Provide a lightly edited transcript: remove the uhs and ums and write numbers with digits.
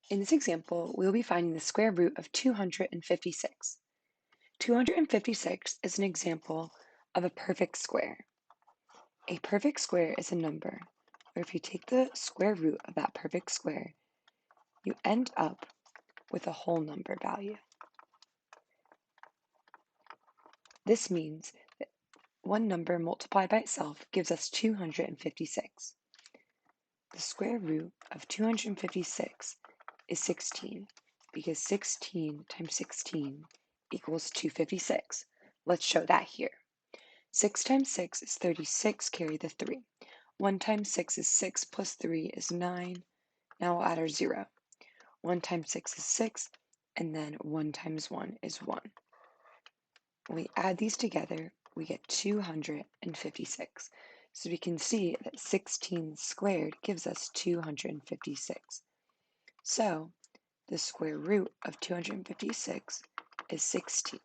In this example, we'll be finding the square root of 256. 256 is an example of a perfect square. A perfect square is a number where if you take the square root of that perfect square, you end up with a whole number value. This means that one number multiplied by itself gives us 256. The square root of 256 is 16 because 16 times 16 equals 256. Let's show that here. 6 times 6 is 36, carry the 3. 1 times 6 is 6 plus 3 is 9. Now we'll add our 0. 1 times 6 is 6, and then 1 times 1 is 1. When we add these together, we get 256. So we can see that 16 squared gives us 256. So the square root of 256 is 16.